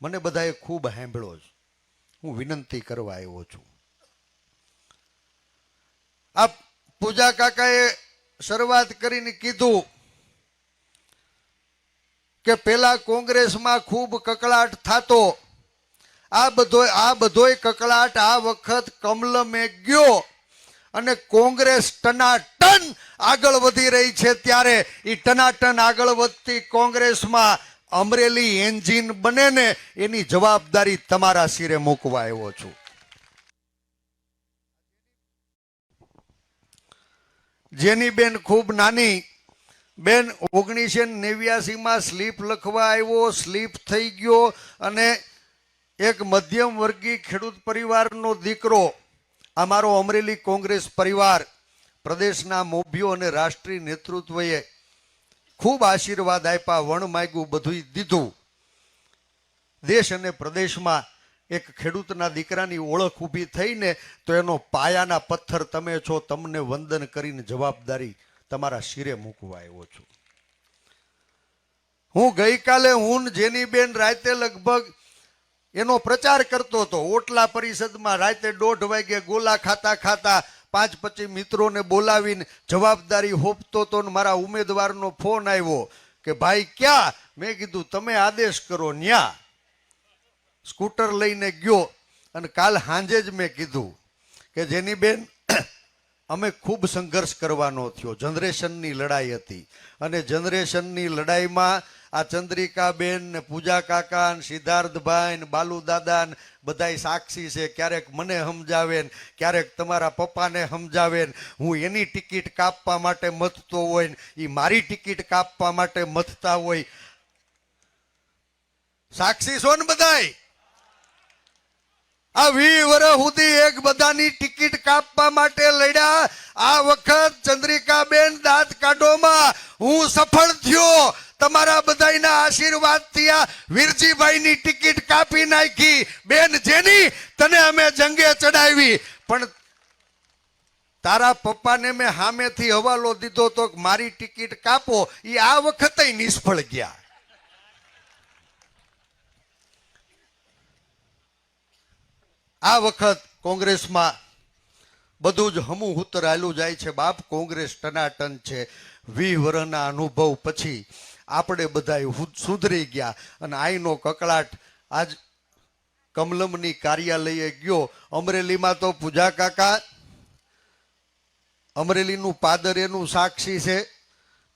મને બધાએ ખૂબ સાંભળ્યો છે. હું વિનંતી કરવા આવ્યો છું. આ પૂજા કાકાએ શરૂઆત કરીને કીધું કે પેલા કોંગ્રેસમાં ખૂબ કકળાટ થતો. આ બધોય કકળાટ આ વખત કમલમે ગયો અને કોંગ્રેસ ટનાટન આગળ વધી રહી છે. ત્યારે એ ટનાટન આગળ વધતી કોંગ્રેસમાં અમરેલી એન્જિન બને ને એની જવાબદારી તમારા શિરે મૂકવા આવ્યો છું. જેની બેન ખૂબ નાની બેન 1989 સ્લીપ લખવા આવ્યો, સ્લીપ થઈ ગયો અને એક મધ્યમ વર્ગીય ખેડૂત પરિવારનો દીકરો અમારો અમરેલી કોંગ્રેસ પરિવાર પ્રદેશના મોભીઓ અને રાષ્ટ્રીય નેતૃત્વએ ખૂબ આશીર્વાદ આપ્યા, વણ માગ્યું, બધું દીધું. દેશ અને પ્રદેશમાં એક ખેડૂતના દીકરાની ઓળખ ઊભી થઈને તો એનો પાયાના પથ્થર તમે છો. તમને વંદન કરીને જવાબદારી તમારા શિરે મૂકવા આવ્યો છું. હું ગઈકાલે જેની બેન રાતે લગભગ એનો પ્રચાર કરતો હતો. ઓટલા પરિષદમાં રાતે 1:30 વાગે ગોલા ખાતા ખાતા 5-25 મિત્રોને બોલાવીને જવાબદારી હોપતો હતો ને મારા ઉમેદવારનો ફોન આવ્યો કે ભાઈ ક્યાં? મેં કીધું તમે આદેશ કરો ન્યા. સ્કૂટર લઈને ગયો અને કાલ સાંજે જ મેં કીધું કે જેની બેન અમે ખૂબ સંઘર્ષ કરવાનો થયો. જનરેશનની લડાઈ હતી અને જનરેશનની લડાઈમાં આ ચંદ્રિકાબેન ને પૂજા કાકા ને સિદ્ધાર્થભાઈ ને બાલુ દાદા ને બધાય સાક્ષી છે. ક્યારેક મને સમજાવે ને ક્યારેક તમારા પપ્પાને સમજાવે ને હું એની ટિકિટ કાપવા માટે મથતો હોય ને એ મારી ટિકિટ કાપવા માટે મથતા હોય. સાક્ષી છો ને બધાય? આ 20 વર્ષ સુધી એક બધાની ટિકિટ કાપવા માટે લડ્યા. આ વખત ચંદ્રિકાબેન દાંત કાઢોમાં હું સફળ થયો. તમારા બધાના આશીર્વાદ થયા. વીરજીભાઈની ટિકિટ કાપી નાખી. બેન જેની તને અમે જંગે ચડાવી, પણ તારા પપ્પાને મેં સામેથી હવાલો દીધો તો મારી ટિકિટ કાપો. એ આ વખતે નિષ્ફળ ગયા. આ વખત કોંગ્રેસમાં બધું જ હમું હુતર હાલું જાય છે. બાપ કોંગ્રેસ ટનાટન છે. 20 વર્ષના અનુભવ પછી આપણે બધા સુધરી ગયા અને આઈનો કકળાટ. આજ કમલમની કાર્યાલયે ગયો. અમરેલીમાં તો પૂજા કાકા અમરેલીનું પાદર એનું સાક્ષી છે.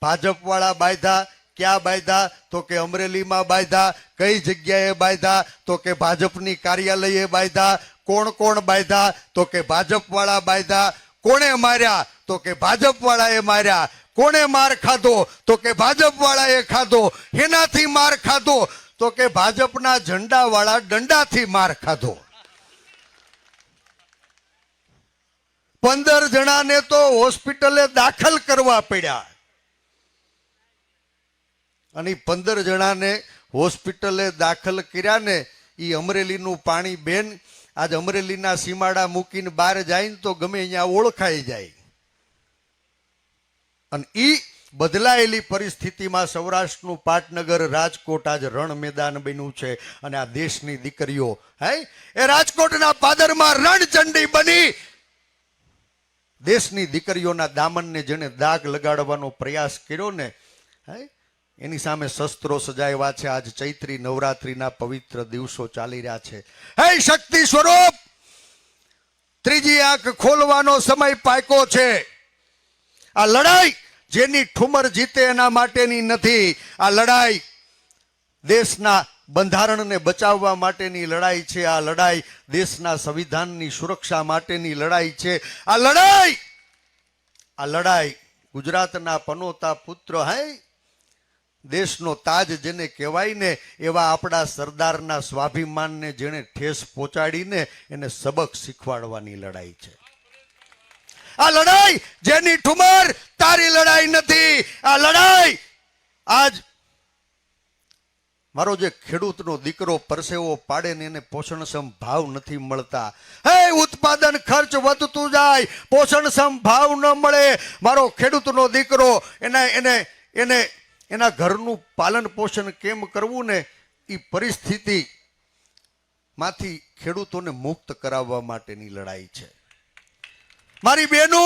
ભાજપ વાળા બાંધ્યા. ક્યાં બાંધ્યા? તો કે અમરેલીમાં બાંધ્યા. કઈ જગ્યાએ બાંધ્યા? તો કે ભાજપની કાર્યાલયે બાંધ્યા. કોણ કોણ બાંધ્યા? તો કે ભાજપ વાળા બાંધ્યા. કોણે માર્યા? તો કે ભાજપ વાળાએ માર્યા. કોણે માર ખાધો? તો કે ભાજપ વાળાએ ખાધો. એનાથી માર ખાધો? તો કે ભાજપના ઝંડા વાળા દંડાથી માર ખાધો. 15 જણાને તો હોસ્પિટલે દાખલ કરવા પડ્યા અને 15 જણાને હોસ્પિટલે દાખલ કર્યા ને એ અમરેલીનું પાણી બેન આજ અમરેલીના સીમાડા મૂકીને બહાર જાય ને તો ગમે અહીંયા ઓળખાઈ જાય. અને ઈ બદલાયેલી પરિસ્થિતિમાં સૌરાષ્ટ્રનું પાટનગર રાજકોટ આજ રણ મેદાન બન્યું છે. અને આ દેશની દીકરીઓ એ રાજકોટના પાદરમાં રણચંડી બની દેશની દીકરીઓના દામનને જેને દાગ લગાડવાનો પ્રયાસ કર્યો ને એની સામે શસ્ત્રો સજાવ્યા છે. આજ ચૈત્રી નવરાત્રીના પવિત્ર દિવસો ચાલી રહ્યા છે. હે શક્તિ સ્વરૂપ, ત્રીજી આંખ ખોલવાનો સમય પાક્યો છે. આ લડાઈ જેની ઠુમર જીતે એના માટેની નથી. આ લડાઈ દેશના બંધારણને બચાવવા માટેની લડાઈ છે. આ લડાઈ દેશના સંવિધાનની સુરક્ષા માટેની લડાઈ છે. આ લડાઈ ગુજરાતના પનોતા પુત્ર દેશનો તાજ જેને કહેવાય ને એવા આપણા સરદારના સ્વાભિમાનને જેને ઠેસ પહોંચાડીને એને સબક શીખવાડવાની લડાઈ છે. આ લડાઈ જેની ઠુમર તારી લડાઈ નથી. આ લડાઈ આજ મારો જે ખેડૂતનો દીકરો પરસેવો પાડે ને એને પોષણક્ષમ ભાવ નથી મળતા. ઉત્પાદન ખર્ચ વધતું જાય, પોષણક્ષમ ભાવ ન મળે. મારો ખેડૂતનો દીકરો એના ઘરનું પાલન પોષણ કેમ કરવું ને એ પરિસ્થિતિ માંથી ખેડૂતોને મુક્ત કરાવવા માટેની લડાઈ છે. મારી બહેનો,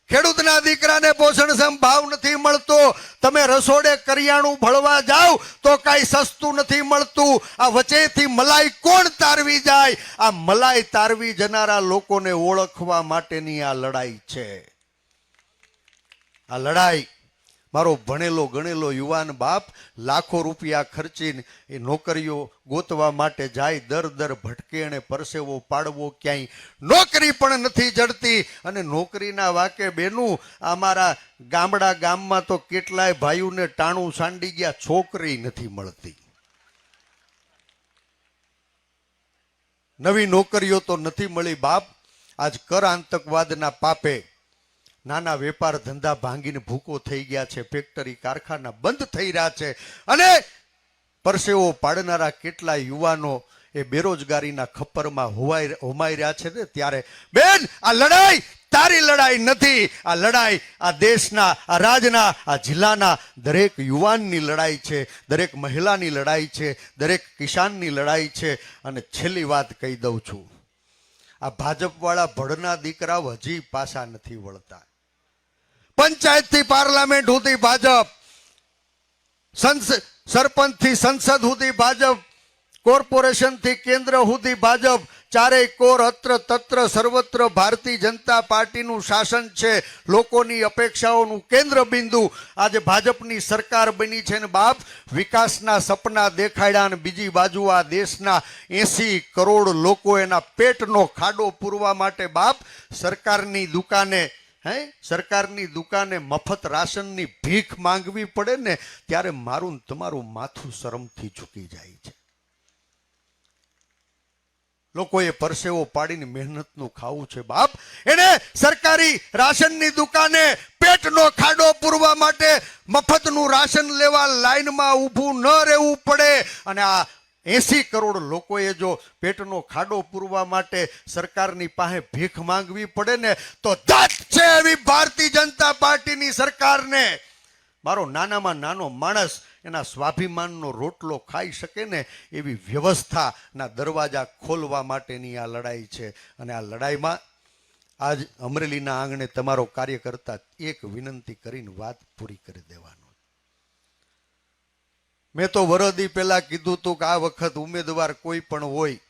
ખેડૂતના દીકરાને પોષણક્ષમ ભાવ નથી મળતો. તમે રસોડે કરિયાણું ભળવા જાઓ તો કાંઈ સસ્તું નથી મળતું. આ વચ્ચેથી મલાઈ કોણ તારવી જાય? આ મલાઈ તારવી જનારા લોકોને ઓળખવા માટેની આ લડાઈ છે. આ લડાઈ મારો ભણેલો ગણેલો યુવાન બાપ લાખો રૂપિયા ખર્ચીને એ નોકરીઓ ગોતવા માટે જાય, દર ભટકે અને પરસેવો પાડવો, ક્યાંય નોકરી પણ નથી જડતી. અને નોકરીના વાકે બેનું અમારા ગામમાં તો કેટલાય ભાઈઓને ટાણું સાંડી ગયા, છોકરી નથી મળતી. નવી નોકરીઓ તો નથી મળી બાપ. આજ કર આતંકવાદના પાપે નાના વેપાર ધંધા ભાંગીને ભૂકો થઈ ગયા છે. ફેક્ટરી કારખાના બંધ થઈ રહ્યા છે. અને પરસેવો પાડનારા કેટલા યુવાનો એ બેરોજગારીના ખપ્પરમાં હોમાઈ રહ્યા છે ને. ત્યારે બેન, આ લડાઈ તારી લડાઈ નથી. આ લડાઈ આ દેશના, આ રાજના, આ જિલ્લાના દરેક યુવાનની લડાઈ છે, દરેક મહિલાની લડાઈ છે, દરેક કિસાનની લડાઈ છે. અને છેલ્લી વાત કહી દઉં છું, આ ભાજપવાળા ભડના દીકરાઓ હજી પાછા નથી વળતા. પંચાયતથી પાર્લામેન્ટ સુધી ભાજપ, સરપંચથી સંસદ સુધી ભાજપ, કોર્પોરેશનથી કેન્દ્ર સુધી ભાજપ. ચારેય કોર અત્ર તત્ર સર્વત્ર ભારતીય જનતા પાર્ટીનું શાસન છે. લોકોની અપેક્ષાઓનું કેન્દ્ર બિંદુ આજે ભાજપની સરકાર બની છે. ને બાપ, વિકાસના સપના દેખાડ્યા અને બીજી બાજુ આ દેશના 80 કરોડ લોકો એના પેટનો ખાડો પૂરવા માટે બાપ સરકારની દુકાને મફત રાશનની ભીખ માંગવી પડે ને, ત્યારે મારું તમારું માથું શરમથી ઝૂકી જાય છે. લોકોએ પરસેવો પાડીને મહેનતનું ખાવું છે બાપ. એને સરકારી રાશનની દુકાને પેટનો ખાડો પૂરવા માટે મફતનું રાશન લેવા લાઈનમાં ઊભું ન રહેવું પડે. અને આ 80 કરોડ લોકોએ જો પેટનો ખાડો પૂરવા માટે સરકારની પાસે ભીખ માંગવી પડે ને, તો દાંત છે એવી ભારતીય જનતા પાર્ટીની સરકારને. મારો નાનામાં નાનો માણસ એના સ્વાભિમાનનો રોટલો ખાઈ શકે ને એવી વ્યવસ્થાના દરવાજા ખોલવા માટેની આ લડાઈ છે. અને આ લડાઈમાં આજ અમરેલીના આંગણે તમારો કાર્યકર્તા એક વિનંતી કરીને વાત પૂરી કરી દેવાનો. મેં તો વરદી પહેલા કીધું હતું કે આ વખત ઉમેદવાર કોઈ પણ હોય,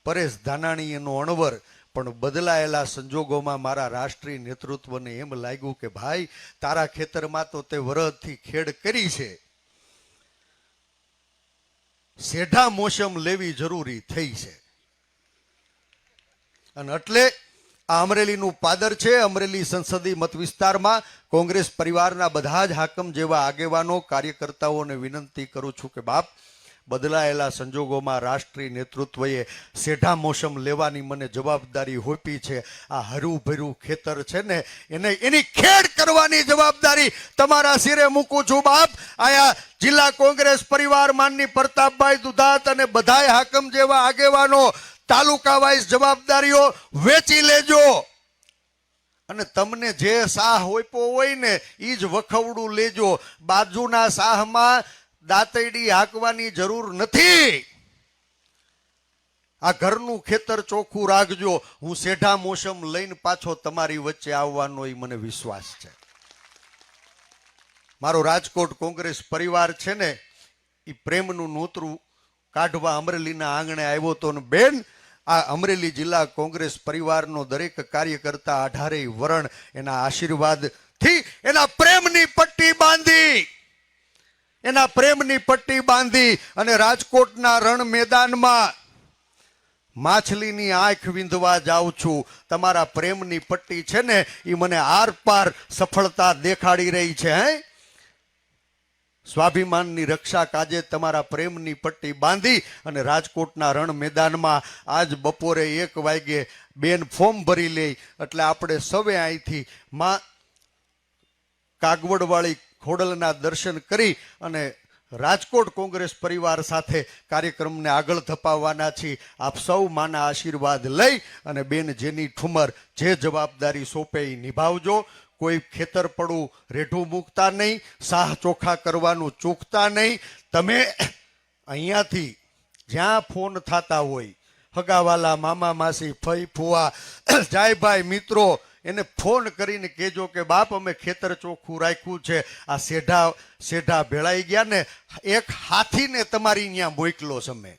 પરેશ ધાનાણી એનો અણવર. પણ બદલાયેલા સંજોગોમાં મારા રાષ્ટ્રીય નેતૃત્વને એમ લાગ્યું કે ભાઈ, તારા ખેતરમાં તો તે વરદથી ખેડ કરી છે, સેઢા મોસમ લેવી જરૂરી થઈ છે. અને એટલે આ અમરેલીનું પાદર છે. અમરેલી સંસદીય મત વિસ્તારમાં કોંગ્રેસ પરિવારના બધા જ હાકમ જેવા આગેવાનો, કાર્યકર્તાઓને વિનંતી કરું છું કે બાપ, બદલાયેલા સંજોગોમાં રાષ્ટ્રીય નેતૃત્વએ સેઢા મોસમ લેવાની મને જવાબદારી હોપી છે. આ હરું ભર્યું ખેતર છે ને, એની ખેડ કરવાની જવાબદારી તમારા સિરે મૂકું છું બાપ. આયા જિલ્લા કોંગ્રેસ પરિવાર માનની પ્રતાપભાઈ દુધાત અને બધાય હાકમ જેવા આગેવાનો તાલુકા વાઇઝ જવાબદારીઓ વેચી લેજો. અને તમને જે સાહ હોઈપો હોય ને એ જ વખવડું લેજો. બાજુના સાહમાં દાંતડી હાંકવાની જરૂર નથી. આ ઘરનું ખેતર ચોખ્ખું રાખજો. હું સેઢા મોસમ લઈને પાછો તમારી વચ્ચે આવવાનો એ મને વિશ્વાસ છે. મારો રાજકોટ કોંગ્રેસ પરિવાર છે ને, એ પ્રેમનું નોતરું કાઢવા અમરેલીના આંગણે આવ્યો તો. બેન, આ અમરેલી જિલ્લા કોંગ્રેસ પરિવારનો દરેક કાર્યકર્તા 18 વરણ એના આશીર્વાદથી એના પ્રેમની પટ્ટી બાંધી અને રાજકોટના રણ મેદાનમાં માછલીની આંખ વિંધવા જાઉં છું. તમારા પ્રેમની પટ્ટી છે ને, એ મને આર પાર સફળતા દેખાડી રહી છે. સ્વાભિમાનની રક્ષા કાજે તમારા પ્રેમની પટ્ટી બાંધી અને રાજકોટના રણ મેદાનમાં આજ બપોરે 1 વાગે બેન ફોર્મ ભરી લે એટલે આપણે સવે અહીંથી માં કાગવડવાળી ખોડલના દર્શન કરી અને રાજકોટ કોંગ્રેસ પરિવાર સાથે કાર્યક્રમને આગળ ધપાવવાના છીએ. આપ સૌ માના આશીર્વાદ લઈ અને બેન જેની ઠુમર જે જવાબદારી સોંપે એ નિભાવજો. કોઈ ખેતર પડું રેઢું મૂકતા નહીં, સાહ ચોખા કરવાનું ચૂકતા નહીં. તમે અહીંયાથી જ્યાં ફોન થતા હોય હગાવાલા મામા માસી ફઈ ફુવા જાયભાઈ મિત્રો એને ફોન કરીને કહેજો કે બાપ અમે ખેતર ચોખ્ખું રાખ્યું છે, આ શેઢા ભેળાઈ ગયા ને એક હાથીને તમારી ત્યાં મોકલો છે,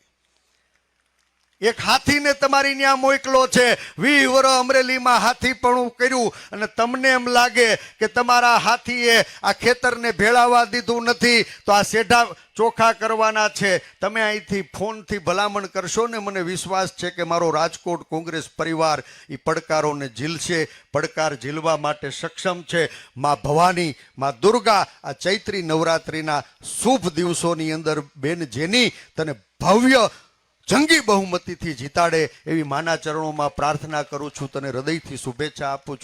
એક હાથીને તમારી ત્યાં મોકલો છે. 20 વર્ષ અમરેલીમાં હાથીપણું કર્યું અને તમને એમ લાગે કે તમારા હાથીએ આ ખેતરને ભેળાવા દીધું નથી તો આ શેઢા ચોખ્ખા કરવાના છે. તમે અહીંથી ફોનથી ભલામણ કરશો ને મને વિશ્વાસ છે કે મારો રાજકોટ કોંગ્રેસ પરિવાર એ પડકારોને ઝીલશે, પડકાર ઝીલવા માટે સક્ષમ છે. માં ભવાની, માં દુર્ગા આ ચૈત્રી નવરાત્રિના શુભ દિવસોની અંદર બેન જેની તને ભવ્ય જંગી બહુમતીથી જીતાડે એવી માના ચરણોમાં પ્રાર્થના કરું છું. તને હૃદયથી શુભેચ્છા આપું છું.